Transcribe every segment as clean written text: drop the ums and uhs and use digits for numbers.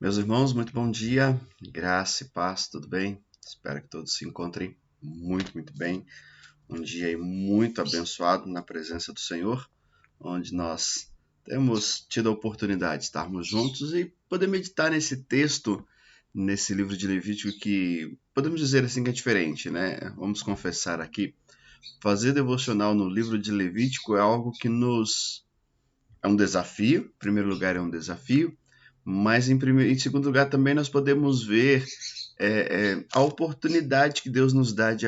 Meus irmãos, muito bom dia, graça e paz, tudo bem? Espero que todos se encontrem muito bem. Um dia aí muito abençoado na presença do Senhor, onde nós temos tido a oportunidade de estarmos juntos e poder meditar nesse texto, nesse livro de Levítico que podemos dizer assim que é diferente, né? Vamos confessar aqui, fazer devocional no livro de Levítico é algo que é um desafio, em primeiro lugar é um desafio, mas em segundo lugar também nós podemos ver a oportunidade que Deus nos dá de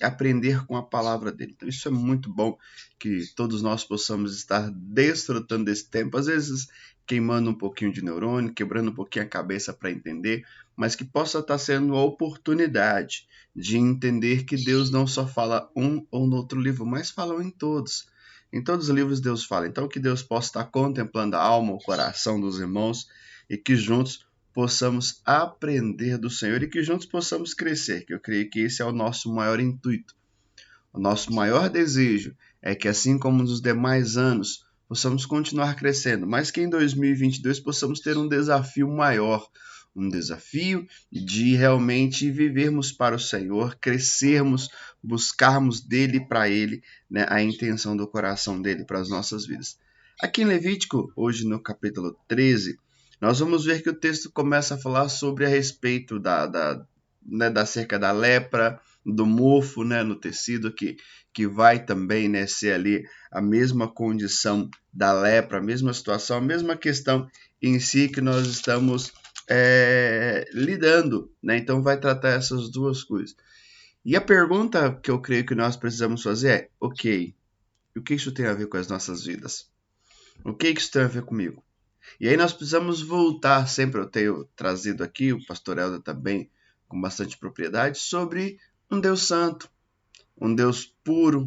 aprender com a palavra dele. Então isso é muito bom, que todos nós possamos estar desfrutando desse tempo, às vezes queimando um pouquinho de neurônio, quebrando um pouquinho a cabeça para entender, mas que possa estar sendo a oportunidade de entender que Deus não só fala um ou no outro livro, mas fala em todos. Em todos os livros Deus fala. Então que Deus possa estar contemplando a alma, o coração dos irmãos e que juntos possamos aprender do Senhor e que juntos possamos crescer, que eu creio que esse é o nosso maior intuito. O nosso maior desejo é que, assim como nos demais anos, possamos continuar crescendo, mas que em 2022 possamos ter um desafio maior, um desafio de realmente vivermos para o Senhor, crescermos, buscarmos dele para ele, né, a intenção do coração dele para as nossas vidas. Aqui em Levítico, hoje no capítulo 13, nós vamos ver que o texto começa a falar sobre a respeito da cerca da lepra, do mofo, né, no tecido, que vai também, né, ser ali a mesma condição da lepra, a mesma situação, a mesma questão em si que nós estamos lidando, né? Então vai tratar essas duas coisas. E a pergunta que eu creio que nós precisamos fazer é, ok, o que isso tem a ver com as nossas vidas? O que isso tem a ver comigo? E aí nós precisamos voltar, sempre eu tenho trazido aqui, o pastor Helder também, com bastante propriedade, sobre um Deus santo, um Deus puro,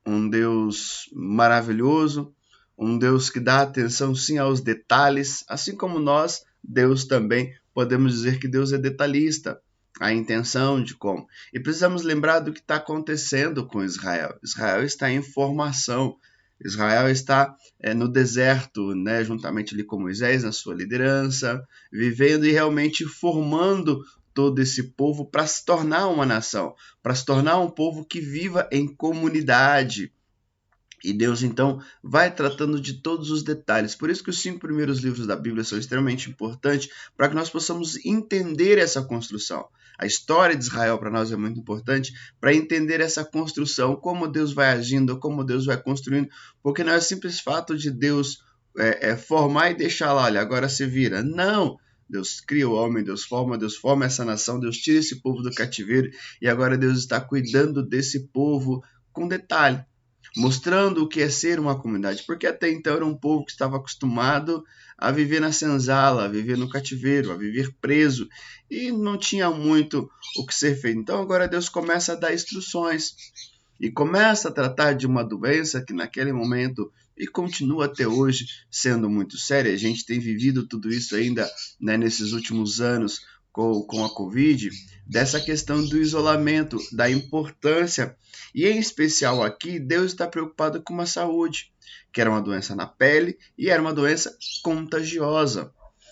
um Deus maravilhoso, um Deus que dá atenção sim aos detalhes, assim como nós, Deus também, podemos dizer que Deus é detalhista, a intenção de como. E precisamos lembrar do que está acontecendo com Israel. Israel está em formação, Israel está no deserto, né, juntamente ali com Moisés, na sua liderança, vivendo e realmente formando todo esse povo para se tornar uma nação, para se tornar um povo que viva em comunidade. E Deus, então, vai tratando de todos os detalhes. Por isso que os 5 primeiros livros da Bíblia são extremamente importantes para que nós possamos entender essa construção. A história de Israel para nós é muito importante para entender essa construção, como Deus vai agindo, como Deus vai construindo, porque não é simples fato de Deus formar e deixar lá, olha, agora se vira. Não! Deus cria o homem, Deus forma essa nação, Deus tira esse povo do cativeiro e agora Deus está cuidando desse povo com detalhe, mostrando o que é ser uma comunidade, porque até então era um povo que estava acostumado a viver na senzala, a viver no cativeiro, a viver preso, e não tinha muito o que ser feito. Então agora Deus começa a dar instruções, e começa a tratar de uma doença que naquele momento, e continua até hoje sendo muito séria, a gente tem vivido tudo isso ainda, né, nesses últimos anos com a Covid, dessa questão do isolamento, da importância, e em especial aqui, Deus está preocupado com a saúde, que era uma doença na pele e era uma doença contagiosa.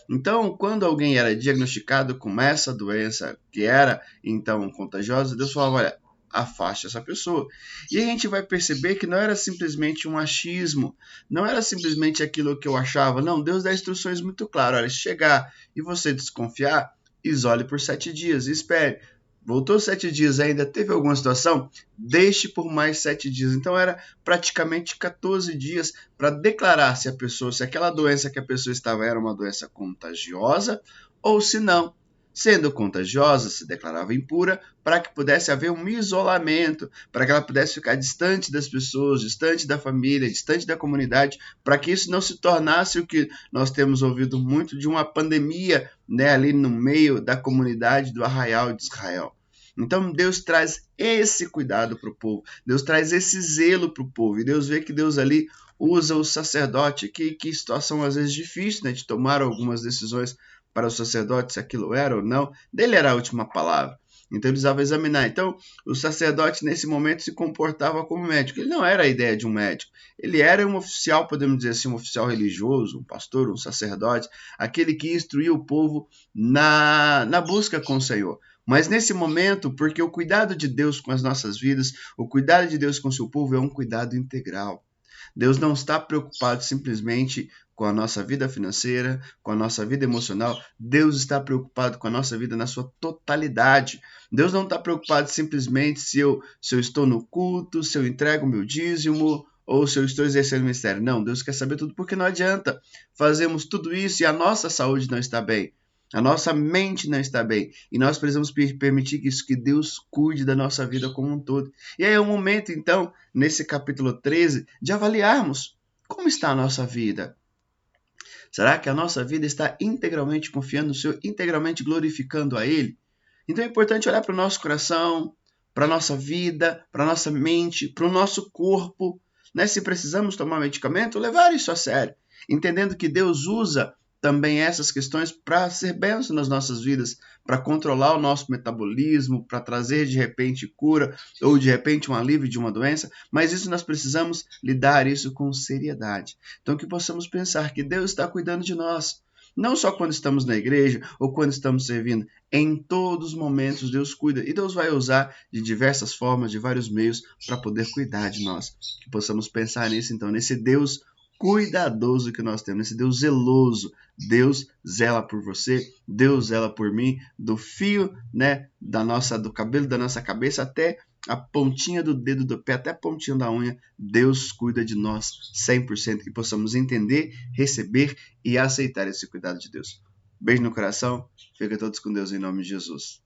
Então, quando alguém era diagnosticado com essa doença, que era então contagiosa, Deus falava, olha, afaste essa pessoa. E a gente vai perceber que não era simplesmente um achismo, não era simplesmente aquilo que eu achava, não, Deus dá instruções muito claras, olha, se chegar e você desconfiar, isole por 7 dias, espere. Voltou 7 dias ainda, teve alguma situação? Deixe por mais 7 dias. Então era praticamente 14 dias para declarar se a pessoa, se aquela doença que a pessoa estava era uma doença contagiosa ou se não. Sendo contagiosa, se declarava impura, para que pudesse haver um isolamento, para que ela pudesse ficar distante das pessoas, distante da família, distante da comunidade, para que isso não se tornasse o que nós temos ouvido muito de uma pandemia, né, ali no meio da comunidade do arraial de Israel. Então Deus traz esse cuidado para o povo, Deus traz esse zelo para o povo, e Deus vê que Deus ali usa o sacerdote, que situação às vezes difícil, né, de tomar algumas decisões para o sacerdote, se aquilo era ou não, dele era a última palavra. Então ele precisava examinar. Então o sacerdote nesse momento se comportava como médico. Ele não era a ideia de um médico. Ele era um oficial, podemos dizer assim, um oficial religioso, um pastor, um sacerdote, aquele que instruía o povo na busca com o Senhor. Mas nesse momento, porque o cuidado de Deus com as nossas vidas, o cuidado de Deus com o seu povo é um cuidado integral. Deus não está preocupado simplesmente com a nossa vida financeira, com a nossa vida emocional. Deus está preocupado com a nossa vida na sua totalidade. Deus não está preocupado simplesmente se eu estou no culto, se eu entrego o meu dízimo ou se eu estou exercendo o ministério. Não, Deus quer saber tudo, porque não adianta fazermos tudo isso e a nossa saúde não está bem. A nossa mente não está bem. E nós precisamos permitir que Deus cuide da nossa vida como um todo. E aí é o momento, então, nesse capítulo 13, de avaliarmos como está a nossa vida. Será que a nossa vida está integralmente confiando no Senhor, integralmente glorificando a Ele? Então é importante olhar para o nosso coração, para a nossa vida, para a nossa mente, para o nosso corpo. Né? Se precisamos tomar medicamento, levar isso a sério. Entendendo que Deus usa também essas questões para ser bênção nas nossas vidas, para controlar o nosso metabolismo, para trazer de repente cura ou de repente um alívio de uma doença, mas isso nós precisamos lidar isso com seriedade. Então que possamos pensar que Deus está cuidando de nós, não só quando estamos na igreja ou quando estamos servindo, em todos os momentos Deus cuida e Deus vai usar de diversas formas, de vários meios para poder cuidar de nós. Que possamos pensar nisso então, nesse Deus cuidadoso que nós temos, esse Deus zeloso. Deus zela por você, Deus zela por mim, do fio, né, do cabelo da nossa cabeça até a pontinha do dedo do pé, até a pontinha da unha. Deus cuida de nós 100%, que possamos entender, receber e aceitar esse cuidado de Deus. Beijo no coração, fica todos com Deus em nome de Jesus.